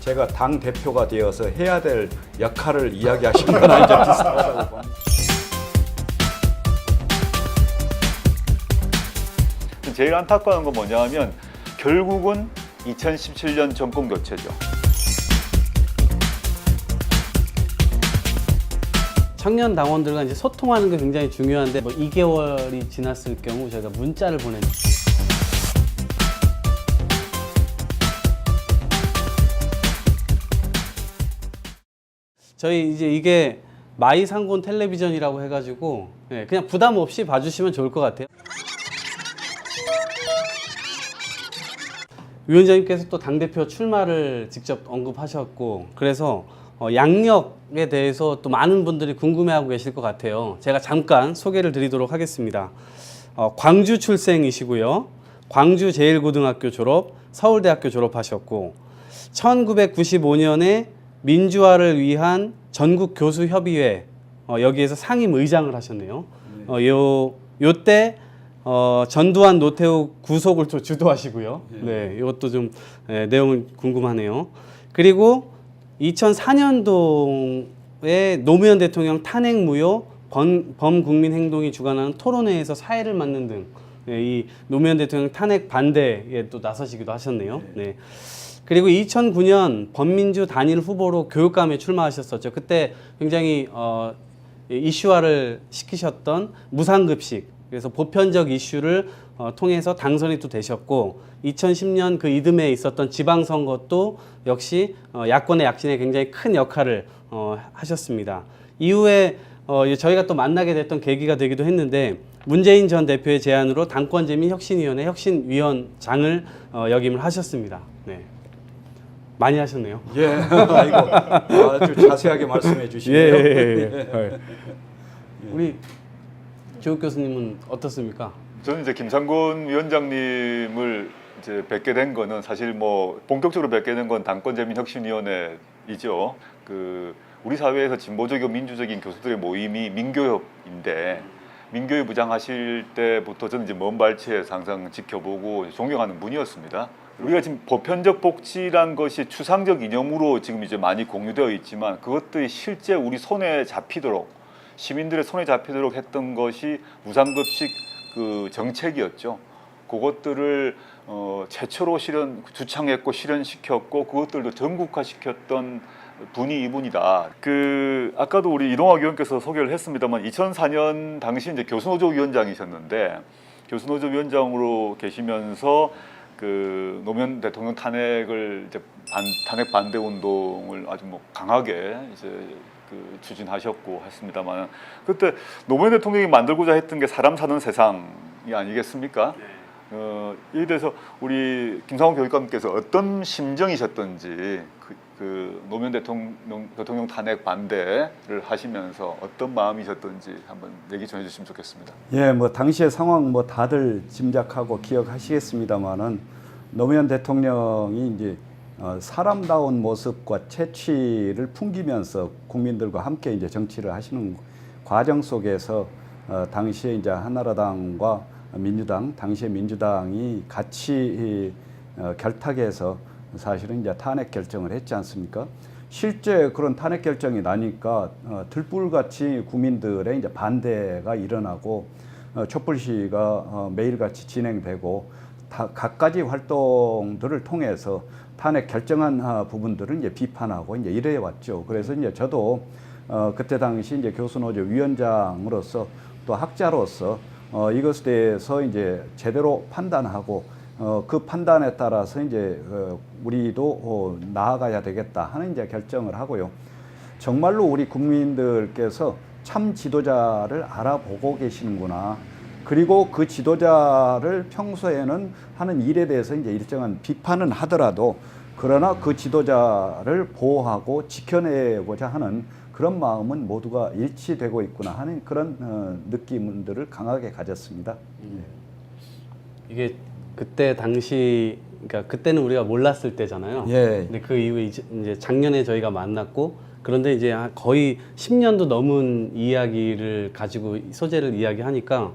제가 당 대표가 되어서 해야 될 역할을 이야기하신 거나 이제 비슷하다고 봅니다. 제일 안타까운 건 뭐냐면 결국은 2017년 정권 교체죠. 청년 당원들과 이제 소통하는 게 굉장히 중요한데 뭐 2개월이 지났을 경우 저희가 문자를 보내는 저희 이제 이게 마이상곤 텔레비전이라고 해가지고 그냥 부담 없이 봐주시면 좋을 것 같아요. 위원장님께서 또 당대표 출마를 직접 언급하셨고 그래서 양력에 대해서 또 많은 분들이 궁금해하고 계실 것 같아요. 제가 잠깐 소개를 드리도록 하겠습니다. 광주 출생이시고요. 광주 제1고등학교 졸업, 서울대학교 졸업하셨고 1995년에 민주화를 위한 전국교수협의회 여기에서 상임의장을 하셨네요. 요때 전두환 노태우 구속을 또 주도하시고요. 네, 이것도 좀 내용은 궁금하네요. 그리고 2004년도에 노무현 대통령 탄핵 무효 범국민행동이 주관하는 토론회에서 사회를 맡는 등 이 노무현 대통령 탄핵 반대에 또 나서시기도 하셨네요. 네. 그리고 2009년 범민주 단일 후보로 교육감에 출마하셨었죠. 그때 굉장히 이슈화를 시키셨던 무상급식, 그래서 보편적 이슈를 통해서 당선이 또 되셨고 2010년 그 이듬해에 있었던 지방선거 도 역시 야권의 약진에 굉장히 큰 역할을 하셨습니다. 이후에 저희가 또 만나게 됐던 계기가 되기도 했는데 문재인 전 대표의 제안으로 당권재민혁신위원회 혁신위원장을 역임을 하셨습니다. 네. 많이 하셨네요. 예, 이거 아주 자세하게 말씀해 주시네요. 우리 조욱 교수님은 어떻습니까? 저는 이제 김상곤 위원장님을 이제 뵙게 된 거는 사실 뭐 본격적으로 뵙게 된 건 당권재민혁신위원회이죠. 우리 사회에서 진보적이고 민주적인 교수들의 모임이 민교협인데 민교협 부장하실 때부터 저는 이제 먼 발치에서 항상 지켜보고 존경하는 분이었습니다. 우리가 지금 보편적 복지란 것이 추상적 이념으로 지금 이제 많이 공유되어 있지만 그것들이 실제 우리 손에 잡히도록 시민들의 손에 잡히도록 했던 것이 무상급식 그 정책이었죠. 그것들을 최초로 주창했고 실현시켰고 그것들도 전국화시켰던 분이 이분이다. 아까도 우리 이동학 의원께서 소개를 했습니다만 2004년 당시 이제 교수노조 위원장이셨는데 교수노조 위원장으로 계시면서 노무현 대통령 탄핵을 이제 탄핵 반대 운동을 아주 뭐 강하게 이제 추진하셨고 했습니다만 그때 노무현 대통령이 만들고자 했던 게 사람 사는 세상이 아니겠습니까? 이에 대해서 우리 김상곤 교육감께서 어떤 심정이셨던지 노무현 대통령 탄핵 반대를 하시면서 어떤 마음이셨던지 한번 얘기 좀 해주시면 좋겠습니다. 예, 뭐 당시의 상황 뭐 다들 짐작하고 기억하시겠습니다만은 노무현 대통령이 이제 사람다운 모습과 채취를 풍기면서 국민들과 함께 이제 정치를 하시는 과정 속에서 당시에 이제 한나라당과 민주당, 당시에 민주당이 같이 결탁해서 사실은 이제 탄핵 결정을 했지 않습니까? 실제 그런 탄핵 결정이 나니까 들불같이 국민들의 이제 반대가 일어나고 촛불 시위가 매일같이 진행되고 갖가지 활동들을 통해서 탄핵 결정한 부분들은 이제 비판하고 이제 이래 왔죠. 그래서 이제 저도 그때 당시 이제 교수노조 위원장으로서 또 학자로서 이것에 대해서 이제 제대로 판단하고 그 판단에 따라서 이제 우리도 나아가야 되겠다 하는 이제 결정을 하고요. 정말로 우리 국민들께서 참 지도자를 알아보고 계시는구나. 그리고 그 지도자를 평소에는 하는 일에 대해서 이제 일정한 비판은 하더라도 그러나 그 지도자를 보호하고 지켜내고자 하는 그런 마음은 모두가 일치되고 있구나 하는 그런 느낌들을 강하게 가졌습니다. 이게 그때 당시 그러니까 그때는 우리가 몰랐을 때잖아요. 예. 근데 그 이후에 이제 작년에 저희가 만났고 그런데 이제 거의 10년도 넘은 이야기를 가지고 소재를 이야기하니까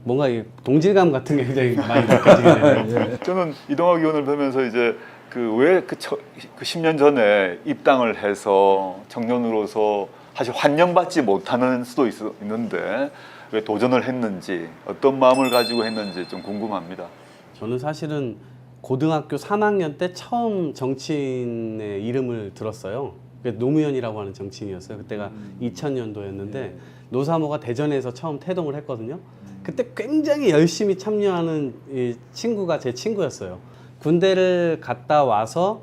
뭔가 동질감 같은 게 굉장히 많이 느껴지게 되네요. 저는 이동학 의원을 보면서 이제 그 왜 그 10년 전에 입당을 해서 청년으로서 사실 환영받지 못하는 수도 있는데 왜 도전을 했는지, 어떤 마음을 가지고 했는지 좀 궁금합니다. 저는 사실은 고등학교 3학년 때 처음 정치인의 이름을 들었어요. 노무현이라고 하는 정치인이었어요. 그때가 2000년도였는데 노사모가 대전에서 처음 태동을 했거든요. 그때 굉장히 열심히 참여하는 이 친구가 제 친구였어요. 군대를 갔다 와서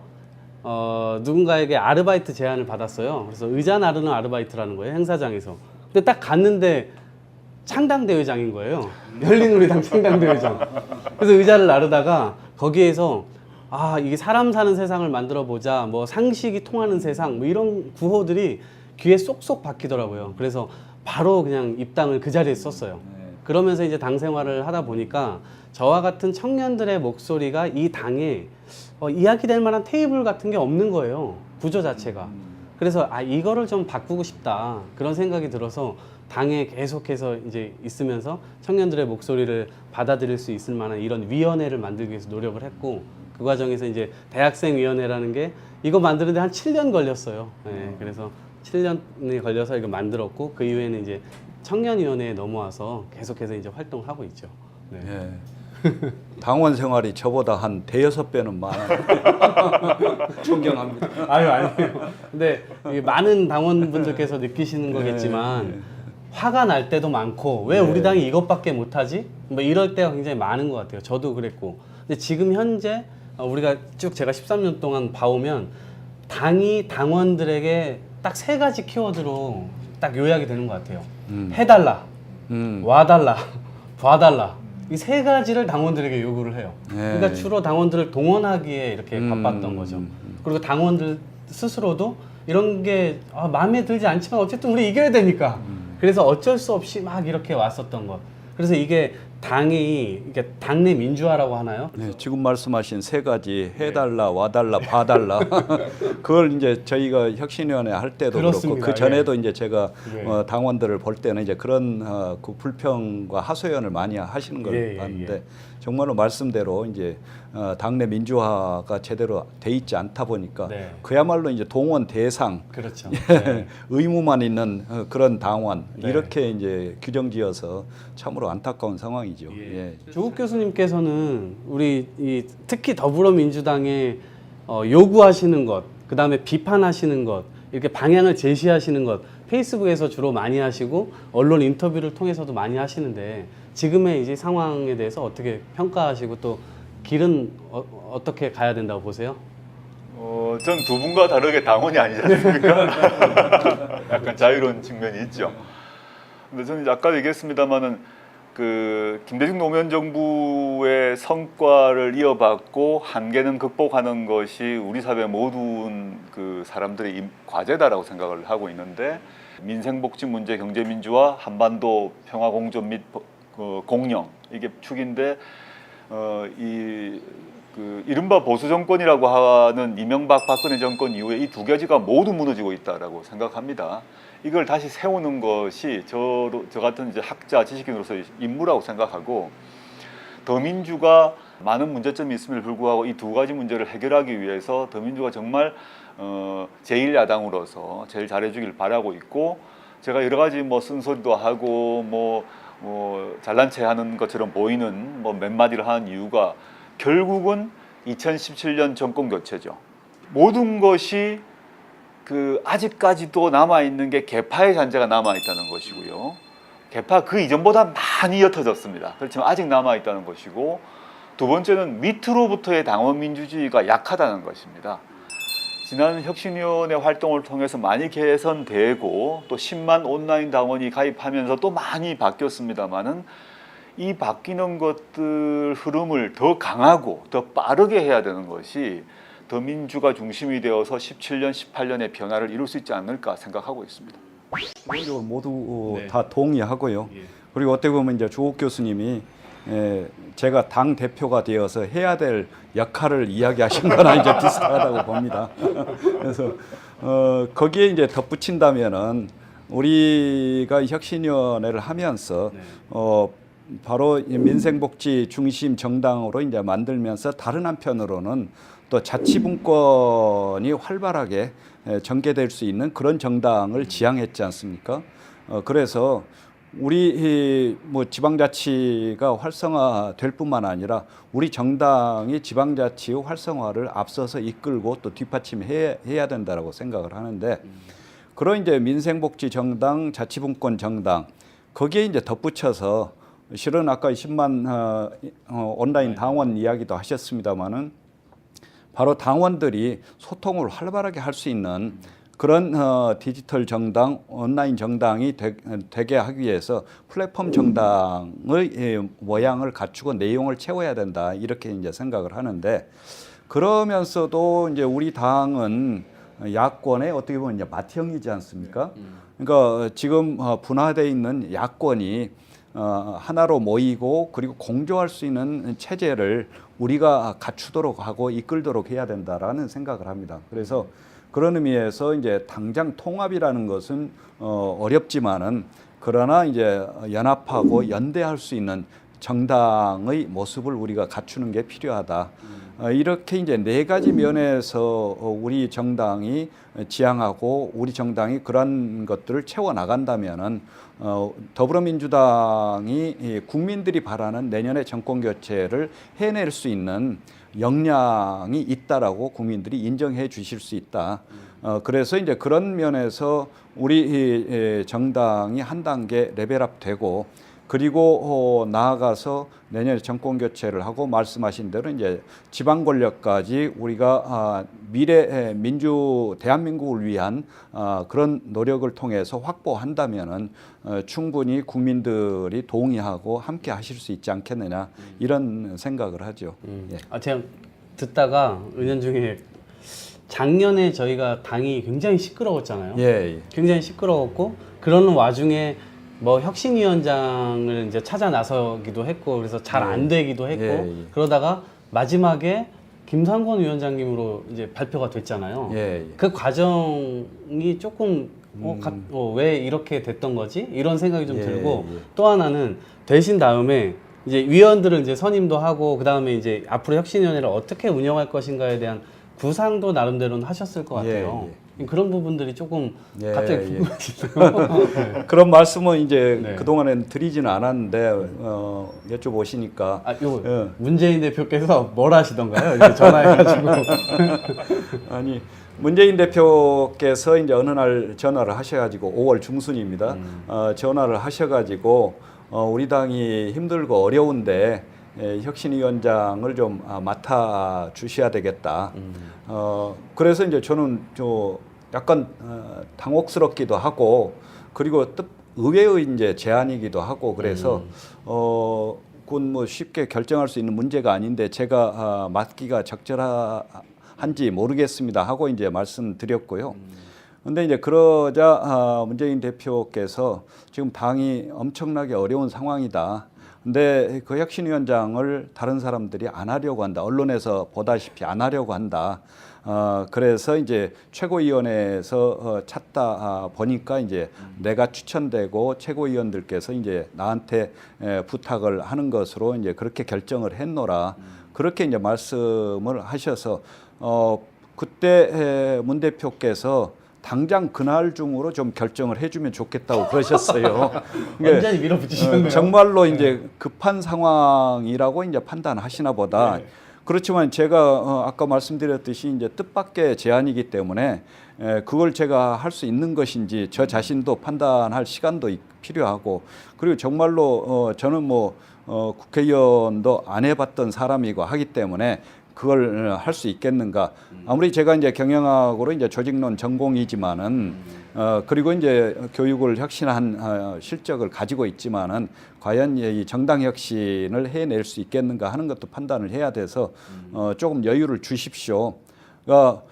누군가에게 아르바이트 제안을 받았어요. 그래서 의자 나르는 아르바이트라는 거예요, 행사장에서. 근데 딱 갔는데 창당대회장인 거예요. 열린우리당 창당대회장. 그래서 의자를 나르다가 거기에서 이게 사람 사는 세상을 만들어 보자, 뭐 상식이 통하는 세상, 뭐 이런 구호들이 귀에 쏙쏙 박히더라고요. 그래서 바로 그냥 입당을 그 자리에 썼어요. 그러면서 이제 당 생활을 하다 보니까 저와 같은 청년들의 목소리가 이 당에 이야기될 만한 테이블 같은 게 없는 거예요. 구조 자체가. 그래서 이거를 좀 바꾸고 싶다, 그런 생각이 들어서 당에 계속해서 이제 있으면서 청년들의 목소리를 받아들일 수 있을 만한 이런 위원회를 만들기 위해서 노력을 했고, 그 과정에서 이제 대학생위원회라는 게 이거 만드는데 한 7년 걸렸어요. 네, 그래서 7년이 걸려서 이거 만들었고, 그 이후에는 이제 청년위원회에 넘어와서 계속해서 이제 활동을 하고 있죠. 네. 예. 당원 생활이 저보다 한 대여섯 배는 많아요. 존경합니다. 아니에요. 근데 이게 많은 당원분들께서 느끼시는 거겠지만 화가 날 때도 많고, 왜 우리 당이 이것밖에 못하지? 뭐 이럴 때가 굉장히 많은 것 같아요. 저도 그랬고. 근데 지금 현재 우리가 쭉 제가 13년 동안 봐오면 당이 당원들에게 딱 3가지 키워드로 딱 요약이 되는 것 같아요. 해달라, 와달라, 봐달라. 이 3가지를 당원들에게 요구를 해요. 그러니까 주로 당원들을 동원하기에 이렇게 바빴던 거죠. 그리고 당원들 스스로도 이런 게 마음에 들지 않지만 어쨌든 우리 이겨야 되니까. 그래서 어쩔 수 없이 막 이렇게 왔었던 것. 그래서 이게 이게 당내 민주화라고 하나요? 네, 지금 말씀하신 3가지, 해달라, 와달라, 봐달라. 그걸 이제 저희가 혁신위원회 할 때도 그렇습니다. 그렇고, 그 전에도 이제 제가 예. 당원들을 볼 때는 이제 그런 그 불평과 하소연을 많이 하시는 걸 봤는데, 정말로 말씀대로 이제 당내 민주화가 제대로 돼 있지 않다 보니까 그야말로 이제 동원 대상, 그렇죠. 의무만 있는 그런 당원, 이렇게 이제 규정지어서 참으로 안타까운 상황이죠. 조국 교수님께서는 우리 특히 더불어민주당에 요구하시는 것, 그 다음에 비판하시는 것, 이렇게 방향을 제시하시는 것, 페이스북에서 주로 많이 하시고 언론 인터뷰를 통해서도 많이 하시는데, 지금의 이제 상황에 대해서 어떻게 평가하시고 또 길은 어떻게 가야 된다고 보세요? 전 두 분과 다르게 당원이 아니지 않습니까? 약간 자유로운 측면이 있죠. 근데 저는 이제 아까 얘기했습니다마는 그 김대중 노무현 정부의 성과를 이어받고 한계는 극복하는 것이 우리 사회 모든 그 사람들의 과제다라고 생각을 하고 있는데, 민생복지 문제, 경제민주화, 한반도 평화공존 및 공영, 이게 축인데 이른바 보수 정권이라고 하는 이명박 박근혜 정권 이후에 이 2가지가 모두 무너지고 있다라고 생각합니다. 이걸 다시 세우는 것이 저 같은 이제 학자, 지식인으로서의 임무라고 생각하고, 더민주가 많은 문제점이 있음에도 불구하고 이 2가지 문제를 해결하기 위해서 더민주가 정말 제1야당으로서 제일 잘해주길 바라고 있고, 제가 여러 가지 뭐 쓴소리도 하고 뭐 잘난 체 하는 것처럼 보이는 몇 마디를 하는 이유가 결국은 2017년 정권 교체죠. 모든 것이 아직까지도 남아있는 게 개파의 잔재가 남아있다는 것이고요. 개파 그 이전보다 많이 옅어졌습니다. 그렇지만 아직 남아있다는 것이고, 두 번째는 밑으로부터의 당원 민주주의가 약하다는 것입니다. 지난 혁신위원회 활동을 통해서 많이 개선되고 또 10만 온라인 당원이 가입하면서 또 많이 바뀌었습니다만은, 이 바뀌는 것들 흐름을 더 강하고 더 빠르게 해야 되는 것이 더민주가 중심이 되어서 17년, 18년의 변화를 이룰 수 있지 않을까 생각하고 있습니다. 기본적으로 모두 다 동의하고요. 그리고 어떻게 보면 이제 조국 교수님이 제가 당 대표가 되어서 해야 될 역할을 이야기하신 거나 이제 비슷하다고 봅니다. 그래서 거기에 이제 덧붙인다면은 우리가 혁신위원회를 하면서 바로 이 민생복지 중심 정당으로 이제 만들면서 다른 한편으로는 또 자치분권이 활발하게 전개될 수 있는 그런 정당을 지향했지 않습니까? 그래서 우리 뭐 지방자치가 활성화될 뿐만 아니라 우리 정당이 지방자치의 활성화를 앞서서 이끌고 또 뒷받침해야 된다라고 생각을 하는데 그런 이제 민생복지 정당, 자치분권 정당 거기에 이제 덧붙여서 실은 아까 10만 온라인 당원 이야기도 하셨습니다마는 바로 당원들이 소통을 활발하게 할 수 있는 그런 디지털 정당, 온라인 정당이 되게 하기 위해서 플랫폼 정당의 모양을 갖추고 내용을 채워야 된다 이렇게 이제 생각을 하는데 그러면서도 이제 우리 당은 야권의 어떻게 보면 이제 맏형이지 않습니까? 그러니까 지금 분화되어 있는 야권이 하나로 모이고 그리고 공조할 수 있는 체제를 우리가 갖추도록 하고 이끌도록 해야 된다라는 생각을 합니다. 그래서 그런 의미에서 이제 당장 통합이라는 것은 어렵지만은 그러나 이제 연합하고 연대할 수 있는 정당의 모습을 우리가 갖추는 게 필요하다. 이렇게 이제 네 가지 면에서 우리 정당이 지향하고 우리 정당이 그런 것들을 채워 나간다면은 더불어민주당이 국민들이 바라는 내년의 정권 교체를 해낼 수 있는 역량이 있다라고 국민들이 인정해 주실 수 있다. 그래서 이제 그런 면에서 우리 정당이 한 단계 레벨업되고 그리고 나아가서 내년에 정권 교체를 하고 말씀하신 대로 이제 지방 권력까지 우리가 미래 대한민국을 위한 그런 노력을 통해서 확보한다면은 충분히 국민들이 동의하고 함께 하실 수 있지 않겠느냐 이런 생각을 하죠. 예. 제가 듣다가 은연중에 작년에 저희가 당이 굉장히 시끄러웠잖아요. 예. 굉장히 시끄러웠고 그러는 와중에 뭐 혁신위원장을 이제 찾아 나서기도 했고 그래서 잘 안 되기도 했고 예. 그러다가 마지막에 김상곤 위원장님으로 이제 발표가 됐잖아요. 예. 그 과정이 조금 왜 이렇게 됐던 거지? 이런 생각이 좀 예, 들고 예. 또 하나는 되신 다음에 이제 위원들을 이제 선임도 하고 그 다음에 이제 앞으로 혁신위원회를 어떻게 운영할 것인가에 대한 구상도 나름대로는 하셨을 것 같아요. 그런 부분들이 조금 예, 갑자기 예. 궁금해지네요. 그런 말씀은 이제 네. 그동안엔 드리지는 않았는데 여쭤보시니까 요거 문재인 대표께서 뭘 하시던가요? 이렇게 전화해가지고 아니 문재인 대표께서 이제 어느 날 전화를 하셔가지고 5월 중순입니다. 전화를 하셔가지고 우리 당이 힘들고 어려운데 혁신위원장을 좀 맡아 주셔야 되겠다. 그래서 이제 저는 약간 당혹스럽기도 하고 그리고 의외의 이제 제안이기도 하고 그래서 그건 뭐 쉽게 결정할 수 있는 문제가 아닌데 제가 맡기가 적절한지 모르겠습니다 하고 이제 말씀드렸고요. 근데 이제 그러자 문재인 대표께서 지금 당이 엄청나게 어려운 상황이다. 근데 그 혁신위원장을 다른 사람들이 안 하려고 한다. 언론에서 보다시피 안 하려고 한다. 그래서 이제 최고위원회에서 찾다 보니까 이제 내가 추천되고 최고위원들께서 이제 나한테 부탁을 하는 것으로 이제 그렇게 결정을 했노라. 그렇게 이제 말씀을 하셔서 그때 문 대표께서 당장 그날 중으로 좀 결정을 해주면 좋겠다고 그러셨어요. 완전히 밀어붙이셨네요. 정말로 이제 급한 상황이라고 이제 판단하시나 보다. 네. 그렇지만 제가 아까 말씀드렸듯이 이제 뜻밖의 제안이기 때문에 그걸 제가 할 수 있는 것인지 저 자신도 판단할 시간도 필요하고 그리고 정말로 저는 뭐 국회의원도 안 해봤던 사람이고 하기 때문에 그걸 할 수 있겠는가? 아무리 제가 이제 경영학으로 이제 조직론 전공이지만은 그리고 이제 교육을 혁신한 실적을 가지고 있지만은 과연 이 정당 혁신을 해낼 수 있겠는가 하는 것도 판단을 해야 돼서 조금 여유를 주십시오. 그러니까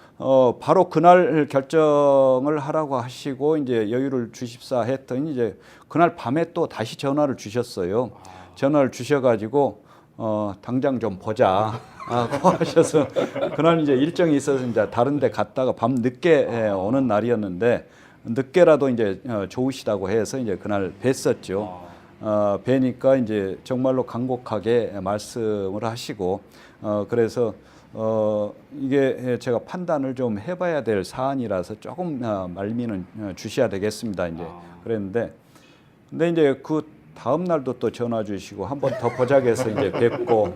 바로 그날 결정을 하라고 하시고 이제 여유를 주십사 했더니 이제 그날 밤에 또 다시 전화를 주셨어요. 전화를 주셔가지고 당장 좀 보자. 하고 하셔서 그날 이제 일정이 있어서 이제 다른 데 갔다가 밤 늦게 오는 날이었는데 늦게라도 이제 좋으시다고 해서 이제 그날 뵀었죠. 뵈니까 이제 정말로 간곡하게 말씀을 하시고 그래서 이게 제가 판단을 좀 해봐야 될 사안이라서 조금 말미는 주셔야 되겠습니다. 이제 그랬는데 근데 이제 그 다음 날도 또 전화 주시고 한 번 더 보자해서 이제 뵙고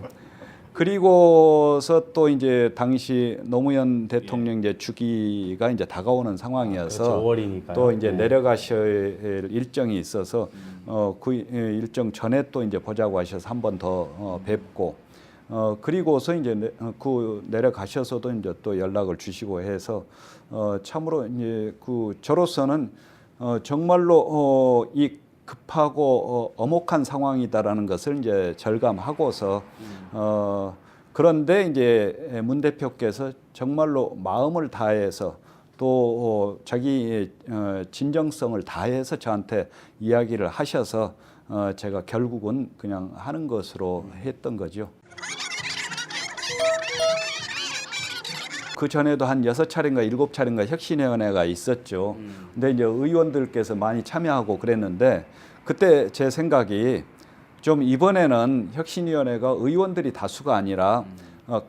그리고서 또 이제 당시 노무현 대통령 이제 주기가 이제 다가오는 상황이어서 그렇죠. 5월이니까요. 또 이제 내려가셔야 할 일정이 있어서 그 일정 전에 또 이제 보자고 하셔서 한 번 더 뵙고 그리고서 이제 그 내려가셔서도 이제 또 연락을 주시고 해서 참으로 이제 그 저로서는 정말로 이 급하고 엄혹한 상황이다라는 것을 이제 절감하고서 그런데 이제 문 대표께서 정말로 마음을 다해서 또 자기 진정성을 다해서 저한테 이야기를 하셔서 제가 결국은 그냥 하는 것으로 했던 거죠. 그 전에도 한 6차례인가 7차례인가 혁신위원회가 있었죠. 근데 이제 의원들께서 많이 참여하고 그랬는데 그때 제 생각이 좀 이번에는 혁신위원회가 의원들이 다수가 아니라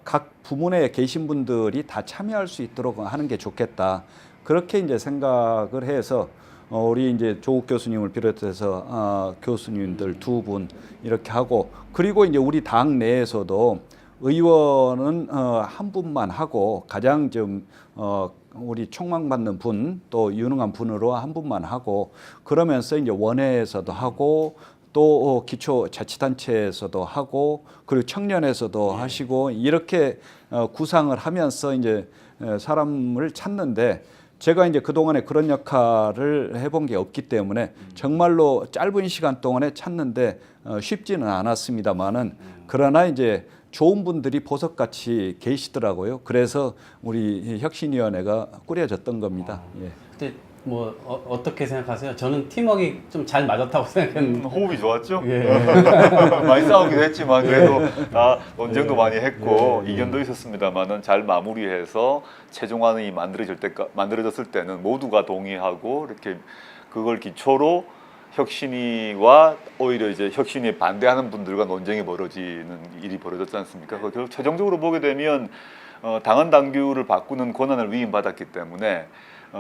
각 부문에 계신 분들이 다 참여할 수 있도록 하는 게 좋겠다. 그렇게 이제 생각을 해서 우리 이제 조국 교수님을 비롯해서 교수님들 2분 이렇게 하고 그리고 이제 우리 당 내에서도 의원은 한 분만 하고 가장 좀 우리 촉망받는 분 또 유능한 분으로 한 분만 하고 그러면서 이제 원회에서도 하고 또 기초자치단체에서도 하고 그리고 청년에서도 하시고 이렇게 구상을 하면서 이제 사람을 찾는데 제가 이제 그동안에 그런 역할을 해본 게 없기 때문에 정말로 짧은 시간 동안에 찾는데 쉽지는 않았습니다만은 그러나 이제 좋은 분들이 보석같이 계시더라고요. 그래서 우리 혁신위원회가 꾸려졌던 겁니다. 예. 그때 뭐 어떻게 생각하세요? 저는 팀워크가 좀 잘 맞았다고 생각했는데 호흡이 좋았죠? 예. 많이 싸우기도 했지만 그래도 다 논쟁도 많이 했고 이견도 있었습니다만은 잘 마무리해서 최종안이 만들어졌을 때는 모두가 동의하고 이렇게 그걸 기초로 혁신위와 오히려 이제 혁신위에 반대하는 분들과 논쟁이 벌어지는 일이 벌어졌지 않습니까? 결국 최종적으로 보게 되면 당헌 당규를 바꾸는 권한을 위임받았기 때문에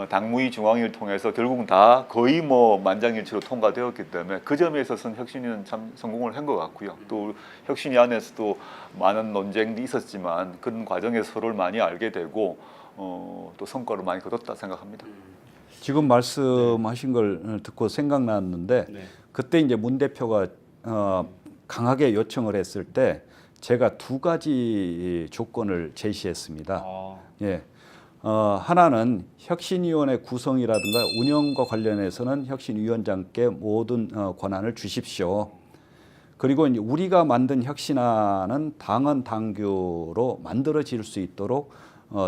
당무위 중앙위를 통해서 결국은 다 거의 뭐 만장일치로 통과되었기 때문에 그 점에 있어서는 혁신위는 참 성공을 한 것 같고요. 또 혁신위 안에서도 많은 논쟁이 있었지만 그런 과정에서 서로를 많이 알게 되고 또 성과를 많이 거뒀다 생각합니다. 지금 말씀하신 걸 듣고 생각났는데 그때 이제 문 대표가 강하게 요청을 했을 때 제가 2가지 조건을 제시했습니다. 예. 하나는 혁신위원회 구성이라든가 운영과 관련해서는 혁신위원장께 모든 권한을 주십시오. 그리고 이제 우리가 만든 혁신안은 당헌 당규로 만들어질 수 있도록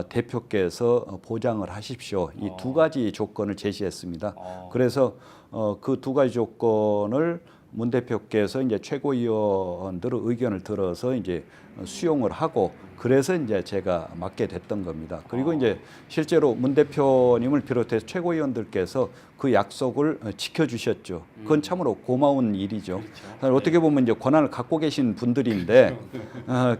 대표께서 보장을 하십시오. 이 2가지 조건을 제시했습니다. 그래서 그 2가지 조건을 문 대표께서 이제 최고위원들의 의견을 들어서 이제 수용을 하고 그래서 이제 제가 맡게 됐던 겁니다. 그리고 이제 실제로 문 대표님을 비롯해서 최고위원들께서 그 약속을 지켜주셨죠. 그건 참으로 고마운 일이죠. 어떻게 보면 이제 권한을 갖고 계신 분들인데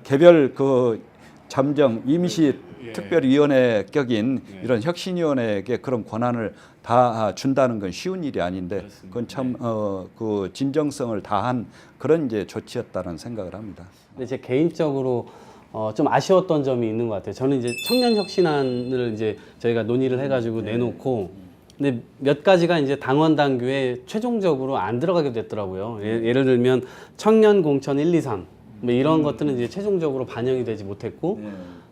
개별 그 잠정 임시 특별위원회 격인 이런 혁신위원회에게 그런 권한을 다 준다는 건 쉬운 일이 아닌데 그건 참 그 진정성을 다한 그런 이제 조치였다는 생각을 합니다. 근데 제 개인적으로 좀 아쉬웠던 점이 있는 것 같아요. 저는 이제 청년 혁신안을 이제 저희가 논의를 해가지고 내놓고 근데 몇 가지가 이제 당원 당규에 최종적으로 안 들어가게 됐더라고요. 예를 들면 청년 공천 1, 2, 3 뭐 이런 것들은 이제 최종적으로 반영이 되지 못했고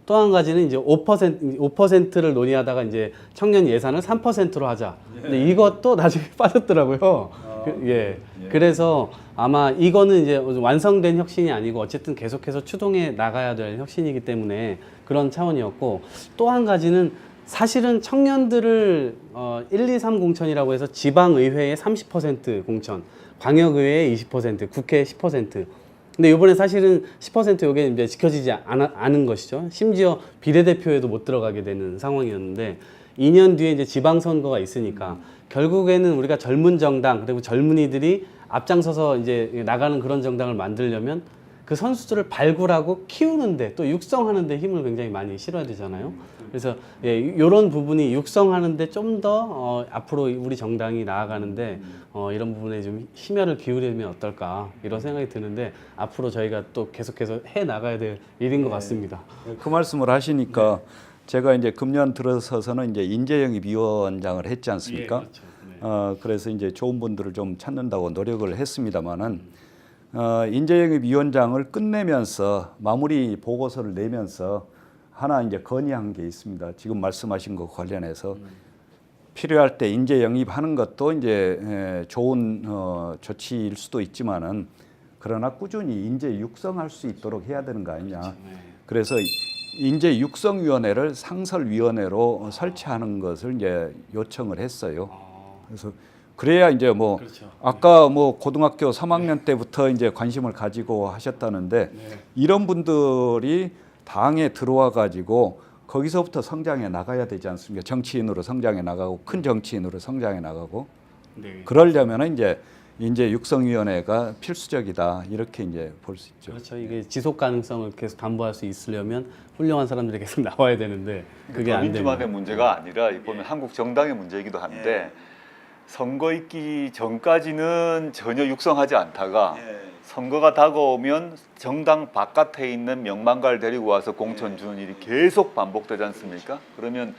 또 한 가지는 이제 5%를 논의하다가 이제 청년 예산을 3%로 하자. 근데 이것도 나중에 빠졌더라고요. 그래서 아마 이거는 이제 완성된 혁신이 아니고 어쨌든 계속해서 추동해 나가야 될 혁신이기 때문에 그런 차원이었고 또 한 가지는 사실은 청년들을 1, 2, 3 공천이라고 해서 지방의회의 30% 공천, 광역의회의 20%, 국회 10%. 근데 이번에 사실은 10% 이게 이제 지켜지지 않은 것이죠. 심지어 비례대표에도 못 들어가게 되는 상황이었는데 2년 뒤에 이제 지방선거가 있으니까 결국에는 우리가 젊은 정당 그리고 젊은이들이 앞장서서 이제 나가는 그런 정당을 만들려면 그 선수들을 발굴하고 키우는데 또 육성하는데 힘을 굉장히 많이 실어야 되잖아요. 그래서 이런 부분이 육성하는데 좀 더 앞으로 우리 정당이 나아가는데 이런 부분에 좀 심혈을 기울이면 어떨까 이런 생각이 드는데 앞으로 저희가 또 계속해서 해 나가야 될 일인 것 같습니다. 그 말씀을 하시니까 제가 이제 금년 들어서서는 이제 인재영입위원장을 했지 않습니까? 그렇죠. 네. 그래서 이제 좋은 분들을 좀 찾는다고 노력을 했습니다만은 인재영입위원장을 끝내면서 마무리 보고서를 내면서 하나 이제 건의한 게 있습니다. 지금 말씀하신 것 관련해서 필요할 때 인재 영입하는 것도 이제 좋은 조치일 수도 있지만은 그러나 꾸준히 인재 육성할 수 있도록 해야 되는 거 아니냐. 네. 그래서 인재 육성위원회를 상설위원회로 설치하는 것을 이제 요청을 했어요. 그래서 그래야 이제 뭐 그렇죠. 아까 뭐 고등학교 3학년 때부터 이제 관심을 가지고 하셨다는데 이런 분들이 당에 들어와 가지고 거기서부터 성장해 나가야 되지 않습니까? 정치인으로 성장해 나가고 큰 정치인으로 성장해 나가고 네. 그러려면은 이제 육성위원회가 필수적이다 이렇게 이제 볼 수 있죠. 그렇죠. 이게 지속 가능성을 계속 담보할 수 있으려면 훌륭한 사람들이 계속 나와야 되는데 그게 안 민주만의 되면 문제가 아니라 보면 한국 정당의 문제이기도 한데 선거 있기 전까지는 전혀 육성하지 않다가 선거가 다가오면 정당 바깥에 있는 명망가를 데리고 와서 공천 주는 일이 계속 반복되지 않습니까? 그러면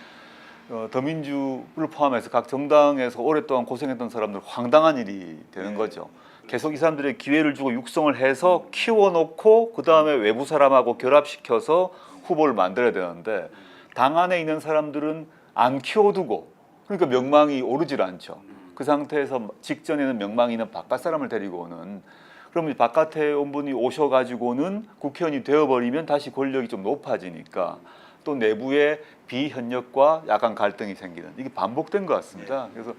더민주를 포함해서 각 정당에서 오랫동안 고생했던 사람들 황당한 일이 되는 거죠. 계속 이 사람들의 기회를 주고 육성을 해서 키워놓고 그 다음에 외부 사람하고 결합시켜서 후보를 만들어야 되는데 당 안에 있는 사람들은 안 키워두고 그러니까 명망이 오르질 않죠. 그 상태에서 직전에는 명망이 있는 바깥 사람을 데리고 오는 그러면 바깥에 온 분이 오셔가지고는 국회의원이 되어버리면 다시 권력이 좀 높아지니까 또 내부의 비협력과 약간 갈등이 생기는 이게 반복된 것 같습니다. 그래서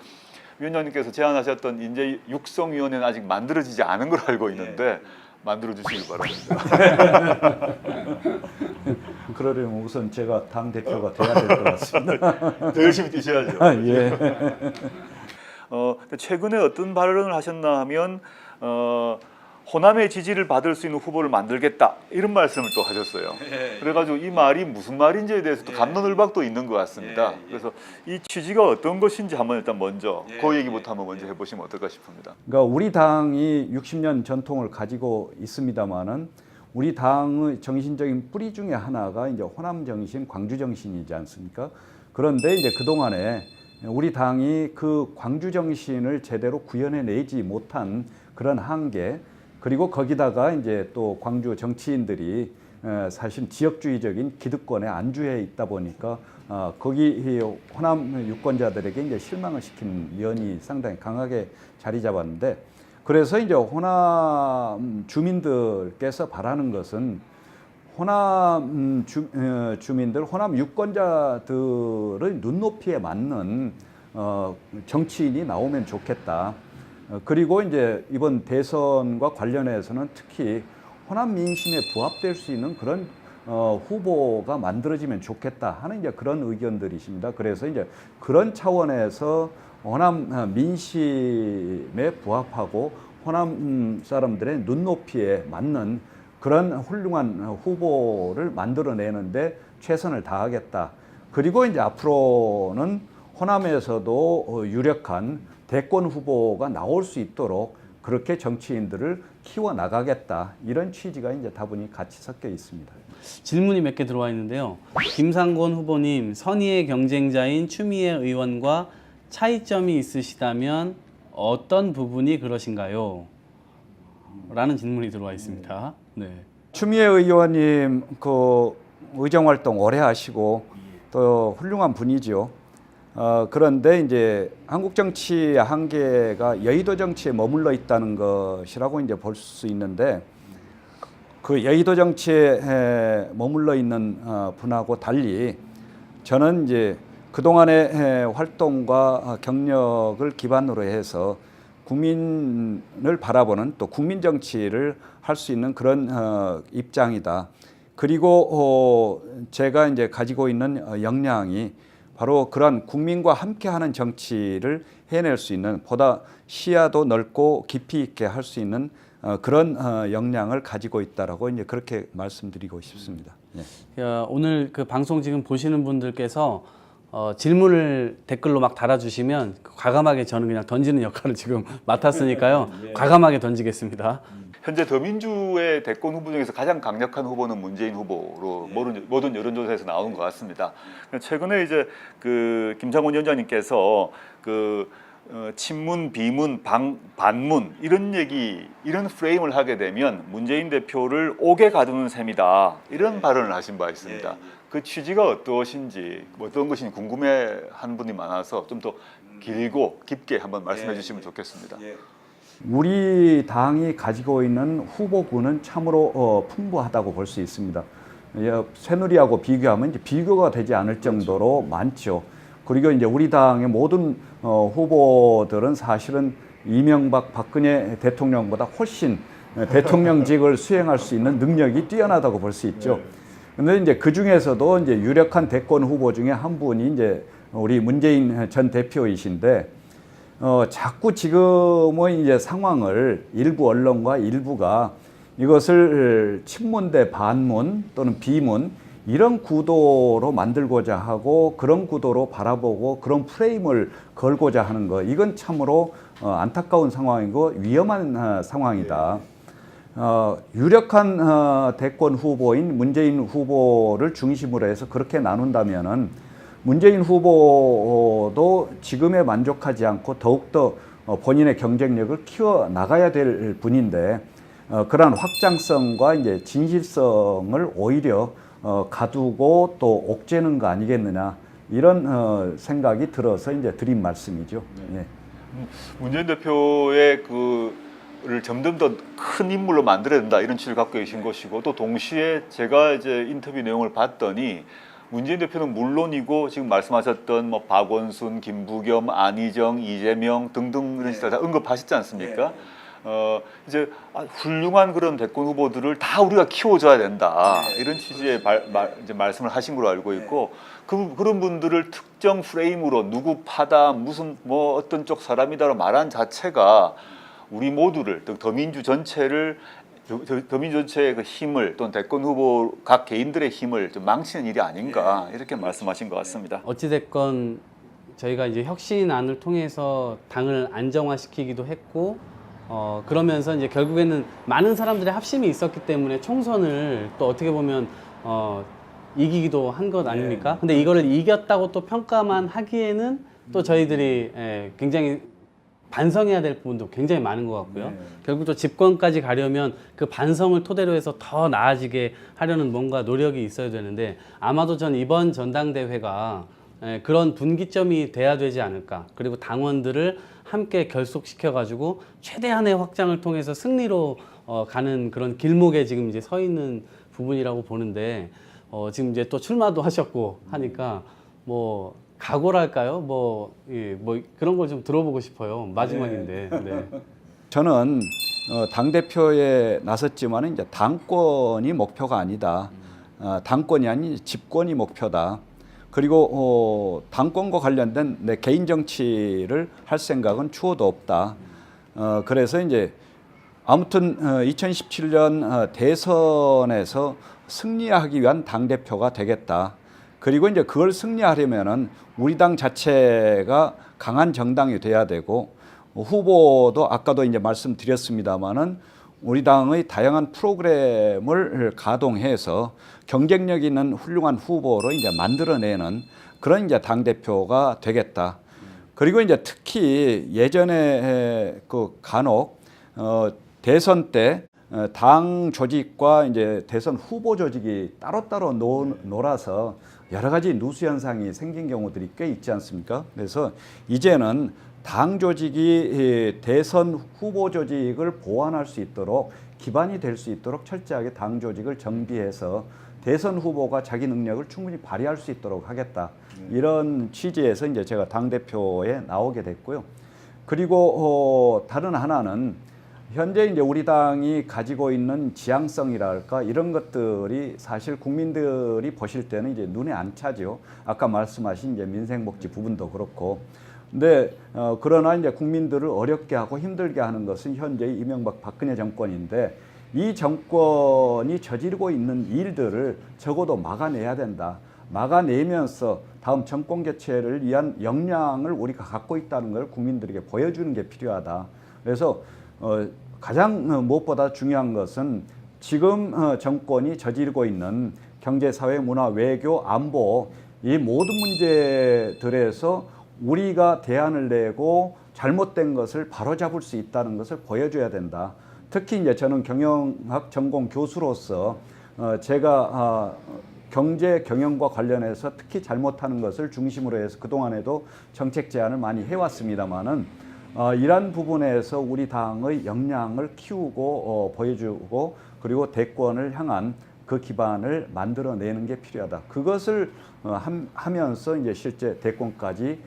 위원장님께서 제안하셨던 인재 육성위원회는 아직 만들어지지 않은 걸 알고 있는데 만들어 주시기 바랍니다. 그러려면 우선 제가 당 대표가 돼야 될 것 같습니다. 더 열심히 뛰셔야죠. 예. 최근에 어떤 발언을 하셨나 하면 호남의 지지를 받을 수 있는 후보를 만들겠다 이런 말씀을 또 하셨어요. 그래가지고 이 말이 무슨 말인지에 대해서 또 갑론을박도 있는 것 같습니다. 그래서 이 취지가 어떤 것인지 한번 일단 먼저 그 얘기부터 한번 먼저 해보시면 어떨까 싶습니다. 그러니까 우리 당이 60년 전통을 가지고 있습니다만은 우리 당의 정신적인 뿌리 중에 하나가 이제 호남 정신, 광주 정신이지 않습니까? 그런데 이제 그 동안에 우리 당이 그 광주 정신을 제대로 구현해내지 못한 그런 한계, 그리고 거기다가 이제 또 광주 정치인들이 사실 지역주의적인 기득권에 안주해 있다 보니까 거기 호남 유권자들에게 이제 실망을 시킨 면이 상당히 강하게 자리 잡았는데, 그래서 이제 호남 주민들께서 바라는 것은 호남 주민들, 호남 유권자들의 눈높이에 맞는 정치인이 나오면 좋겠다. 그리고 이제 이번 대선과 관련해서는 특히 호남 민심에 부합될 수 있는 그런 후보가 만들어지면 좋겠다 하는 이제 그런 의견들이십니다. 그래서 이제 그런 차원에서 호남 민심에 부합하고 호남 사람들의 눈높이에 맞는 그런 훌륭한 후보를 만들어내는데 최선을 다하겠다. 그리고 이제 앞으로는 호남에서도 유력한 대권 후보가 나올 수 있도록 그렇게 정치인들을 키워나가겠다. 이런 취지가 이제 다분히 같이 섞여 있습니다. 질문이 몇 개 들어와 있는데요. 김상곤 후보님, 선의의 경쟁자인 추미애 의원과 차이점이 있으시다면 어떤 부분이 그러신가요? 라는 질문이 들어와 있습니다. 네. 추미애 의원님 그 의정 활동 오래 하시고 또 훌륭한 분이죠. 그런데 이제 한국 정치의 한계가 여의도 정치에 머물러 있다는 것이라고 이제 볼 수 있는데, 그 여의도 정치에 머물러 있는 분하고 달리 저는 이제 그동안의 활동과 경력을 기반으로 해서 국민을 바라보는 또 국민 정치를 할 수 있는 그런 입장이다. 그리고 제가 이제 가지고 있는 역량이 바로 그러한 국민과 함께하는 정치를 해낼 수 있는 보다 시야도 넓고 깊이 있게 할 수 있는 그런 역량을 가지고 있다라고 이제 그렇게 말씀드리고 싶습니다. 예. 오늘 그 방송 지금 보시는 분들께서 질문을 댓글로 막 달아주시면 과감하게 저는 그냥 던지는 역할을 지금 맡았으니까요. 과감하게 던지겠습니다. 현재 더민주의 대권 후보 중에서 가장 강력한 후보는 문재인 후보로 모든 여론조사에서 나오는 것 같습니다. 최근에 이제 그 김창원 위원장님께서 그 친문, 비문, 반문 이런 얘기, 이런 프레임을 하게 되면 문재인 대표를 옥에 가두는 셈이다, 이런 발언을 하신 바 있습니다. 그 취지가 어떠신지, 어떤 것이 궁금해하는 분이 많아서 좀 더 길고 깊게 한번 말씀해 주시면 좋겠습니다. 우리 당이 가지고 있는 후보군은 참으로 풍부하다고 볼 수 있습니다. 새누리하고 비교하면 이제 비교가 되지 않을 정도로 많죠. 그리고 이제 우리 당의 모든 후보들은 사실은 이명박, 박근혜 대통령보다 훨씬 대통령직을 수행할 수 있는 능력이 뛰어나다고 볼 수 있죠. 근데 이제 그 중에서도 이제 유력한 대권 후보 중에 한 분이 이제 우리 문재인 전 대표이신데, 자꾸 지금의 이제 상황을 일부 언론과 일부가 이것을 친문 대 반문 또는 비문 이런 구도로 만들고자 하고, 그런 구도로 바라보고 그런 프레임을 걸고자 하는 거, 이건 참으로 안타까운 상황이고 위험한 상황이다. 유력한 대권 후보인 문재인 후보를 중심으로 해서 그렇게 나눈다면은 문재인 후보도 지금에 만족하지 않고 더욱더 본인의 경쟁력을 키워 나가야 될 분인데, 그러한 확장성과 이제 진실성을 오히려 가두고 또 옥죄는 거 아니겠느냐, 이런 생각이 들어서 이제 드린 말씀이죠. 예. 문재인 대표의 그를 점점 더 큰 인물로 만들어야 된다, 이런 취지를 갖고 계신 것이고, 또 동시에 제가 이제 인터뷰 내용을 봤더니 문재인 대표는 물론이고 지금 말씀하셨던 뭐 박원순, 김부겸, 안희정, 이재명 등등 이런 시대 다 언급하셨지 않습니까? 이제 훌륭한 그런 대권 후보들을 다 우리가 키워줘야 된다, 이런 취지의 이제 말씀을 하신 걸로 알고 있고, 그런 분들을 특정 프레임으로 누구 파다, 무슨 뭐 어떤 쪽 사람이다로 말한 자체가 우리 모두를, 더민주 전체를, 더민주 전체의 그 힘을, 또는 대권 후보 각 개인들의 힘을 좀 망치는 일이 아닌가, 이렇게 말씀하신 것 같습니다. 어찌됐건 저희가 이제 혁신안을 통해서 당을 안정화시키기도 했고, 그러면서 이제 결국에는 많은 사람들의 합심이 있었기 때문에 총선을 또 어떻게 보면 이기기도 한 것 아닙니까? 근데 이거를 이겼다고 또 평가만 하기에는 또 저희들이 굉장히 반성해야 될 부분도 굉장히 많은 것 같고요. 결국 또 집권까지 가려면 그 반성을 토대로 해서 더 나아지게 하려는 뭔가 노력이 있어야 되는데, 아마도 전 이번 전당대회가 그런 분기점이 돼야 되지 않을까. 그리고 당원들을 함께 결속시켜가지고 최대한의 확장을 통해서 승리로 가는 그런 길목에 지금 이제 서 있는 부분이라고 보는데, 지금 이제 또 출마도 하셨고 하니까 뭐 각오랄까요? 뭐 그런 걸 좀 들어보고 싶어요. 마지막인데. 네. 저는 당대표에 나섰지만 이제 당권이 목표가 아니다. 당권이 아닌 집권이 목표다. 그리고 당권과 관련된 내 개인 정치를 할 생각은 추호도 없다. 그래서 이제 아무튼 2017년 대선에서 승리하기 위한 당대표가 되겠다. 그리고 이제 그걸 승리하려면은 우리 당 자체가 강한 정당이 돼야 되고, 후보도 아까도 이제 말씀드렸습니다마는 우리 당의 다양한 프로그램을 가동해서 경쟁력 있는 훌륭한 후보로 이제 만들어내는 그런 이제 당 대표가 되겠다. 그리고 이제 특히 예전에 그 간혹 대선 때 당 조직과 이제 대선 후보 조직이 따로따로 놀아서 여러 가지 누수 현상이 생긴 경우들이 꽤 있지 않습니까? 그래서 이제는 당 조직이 대선 후보 조직을 보완할 수 있도록, 기반이 될 수 있도록 철저하게 당 조직을 정비해서 대선 후보가 자기 능력을 충분히 발휘할 수 있도록 하겠다. 이런 취지에서 이제 제가 당 대표에 나오게 됐고요. 그리고 다른 하나는 현재 이제 우리 당이 가지고 있는 지향성이랄까 이런 것들이 사실 국민들이 보실 때는 이제 눈에 안 차죠. 아까 말씀하신 이제 민생복지 부분도 그렇고. 근데 그러나 이제 국민들을 어렵게 하고 힘들게 하는 것은 현재 이명박 박근혜 정권인데 이 정권이 저지르고 있는 일들을 적어도 막아내야 된다. 막아내면서 다음 정권 교체를 위한 역량을 우리가 갖고 있다는 걸 국민들에게 보여주는 게 필요하다. 그래서 가장 무엇보다 중요한 것은 지금 정권이 저지르고 있는 경제, 사회, 문화, 외교, 안보 이 모든 문제들에서 우리가 대안을 내고 잘못된 것을 바로잡을 수 있다는 것을 보여줘야 된다. 특히 이제 저는 경영학 전공 교수로서 제가 경제 경영과 관련해서 특히 잘못하는 것을 중심으로 해서 그동안에도 정책 제안을 많이 해왔습니다만은 이러한 부분에서 우리 당의 역량을 키우고 보여주고 그리고 대권을 향한 그 기반을 만들어내는 게 필요하다. 그것을 하면서 이제 실제 대권까지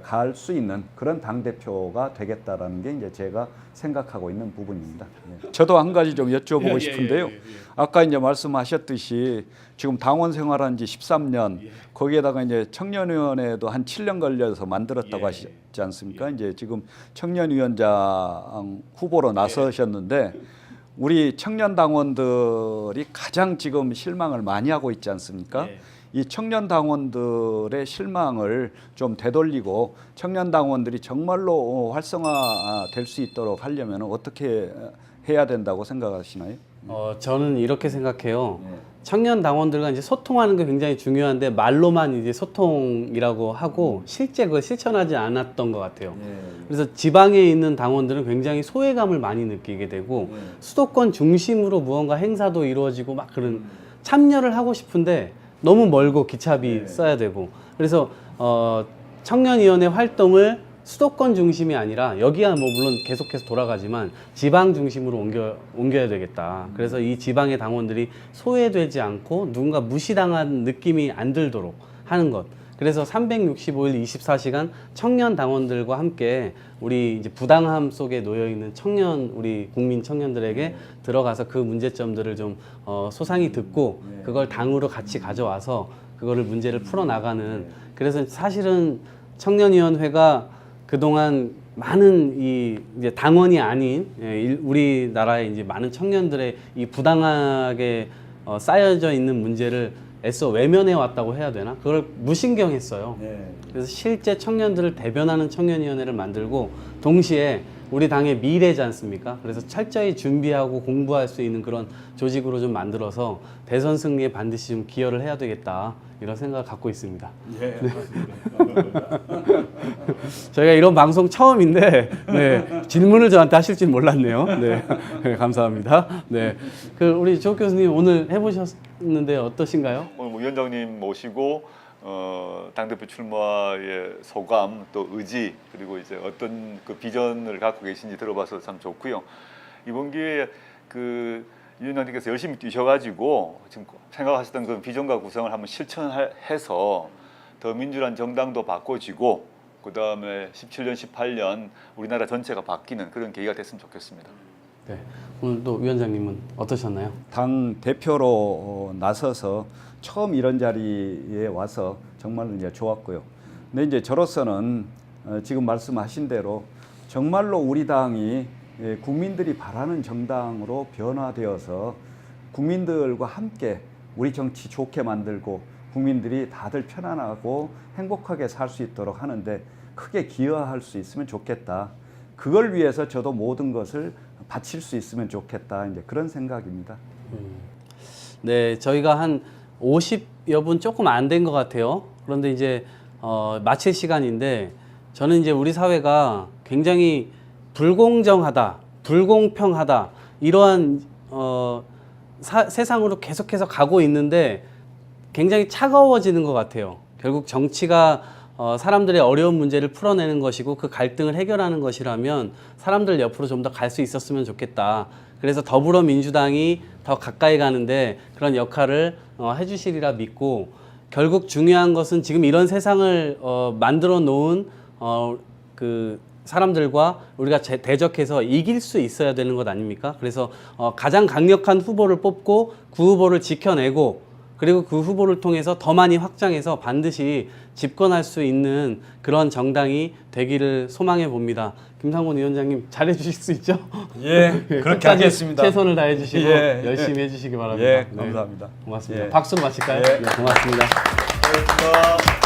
갈 수 있는 그런 당 대표가 되겠다라는 게 이제 제가 생각하고 있는 부분입니다. 저도 한 가지 좀 여쭤보고 싶은데요. 아까 이제 말씀하셨듯이 지금 당원 생활한 지 13년, 거기에다가 이제 청년위원회도 한 7년 걸려서 만들었다고 하셨지 않습니까? 이제 지금 청년위원장 후보로 나서셨는데 우리 청년 당원들이 가장 지금 실망을 많이 하고 있지 않습니까? 이 청년 당원들의 실망을 좀 되돌리고 청년 당원들이 정말로 활성화될 수 있도록 하려면 어떻게 해야 된다고 생각하시나요? 저는 이렇게 생각해요. 청년 당원들과 이제 소통하는 게 굉장히 중요한데 말로만 이제 소통이라고 하고 실제 그걸 실천하지 않았던 것 같아요. 그래서 지방에 있는 당원들은 굉장히 소외감을 많이 느끼게 되고 수도권 중심으로 무언가 행사도 이루어지고 막 그런 참여를 하고 싶은데 너무 멀고 기차비 써야 되고 그래서 청년위원회 활동을 수도권 중심이 아니라 여기야 뭐 물론 계속해서 돌아가지만 지방 중심으로 옮겨야 되겠다. 그래서 이 지방의 당원들이 소외되지 않고 누군가 무시당한 느낌이 안 들도록 하는 것. 그래서 365일 24시간 청년 당원들과 함께 우리 이제 부당함 속에 놓여 있는 우리 국민 청년들에게 들어가서 그 문제점들을 좀 소상히 듣고 그걸 당으로 같이 가져와서 그거를 문제를 풀어 나가는. 그래서 사실은 청년위원회가 그동안 많은 이제 당원이 아닌 우리나라의 이제 많은 청년들의 이 부당하게 쌓여져 있는 문제를 애써 외면해 왔다고 해야 되나? 그걸 무신경했어요. 그래서 실제 청년들을 대변하는 청년위원회를 만들고 동시에 우리 당의 미래지 않습니까? 그래서 철저히 준비하고 공부할 수 있는 그런 조직으로 좀 만들어서 대선 승리에 반드시 좀 기여를 해야 되겠다 이런 생각을 갖고 있습니다. 네, 맞습니다. 저희가 이런 방송 처음인데 질문을 저한테 하실 줄 몰랐네요. 네, 감사합니다. 네, 우리 조 교수님 오늘 해보셨는데 어떠신가요? 오늘 뭐 위원장님 모시고 당대표 출마의 소감 또 의지 그리고 이제 어떤 그 비전을 갖고 계신지 들어봐서 참 좋고요. 이번 기회에 위원장님께서 열심히 뛰셔가지고 지금 생각하셨던 그 비전과 구상을 한번 실천해서 더 민주란 정당도 바꿔지고 그 다음에 17년, 18년 우리나라 전체가 바뀌는 그런 계기가 됐으면 좋겠습니다. 네, 오늘 또 위원장님은 어떠셨나요? 당 대표로 나서서 처음 이런 자리에 와서 정말 이제 좋았고요. 근데 이제 저로서는 지금 말씀하신 대로 정말로 우리 당이 국민들이 바라는 정당으로 변화되어서 국민들과 함께 우리 정치 좋게 만들고 국민들이 다들 편안하고 행복하게 살 수 있도록 하는데 크게 기여할 수 있으면 좋겠다. 그걸 위해서 저도 모든 것을 바칠 수 있으면 좋겠다. 이제 그런 생각입니다. 네, 저희가 한 50여 분 조금 안 된 것 같아요. 그런데 이제 마칠 시간인데 저는 이제 우리 사회가 굉장히 불공정하다, 불공평하다 이러한 세상으로 계속해서 가고 있는데 굉장히 차가워지는 것 같아요. 결국 정치가 사람들의 어려운 문제를 풀어내는 것이고 그 갈등을 해결하는 것이라면 사람들 옆으로 좀 더 갈 수 있었으면 좋겠다. 그래서 더불어민주당이 더 가까이 가는데 그런 역할을 해주시리라 믿고 결국 중요한 것은 지금 이런 세상을 만들어 놓은 그 사람들과 우리가 대적해서 이길 수 있어야 되는 것 아닙니까? 그래서 가장 강력한 후보를 뽑고 그 후보를 지켜내고 그리고 그 후보를 통해서 더 많이 확장해서 반드시 집권할 수 있는 그런 정당이 되기를 소망해 봅니다. 김상곤 위원장님 잘해 주실 수 있죠? 예, 그렇게 끝까지 하겠습니다. 최선을 다해 주시고 예, 열심히 해 주시기 바랍니다. 예, 네. 감사합니다. 고맙습니다. 예. 박수로 마실까요? 예. 네, 고맙습니다. 고맙습니다.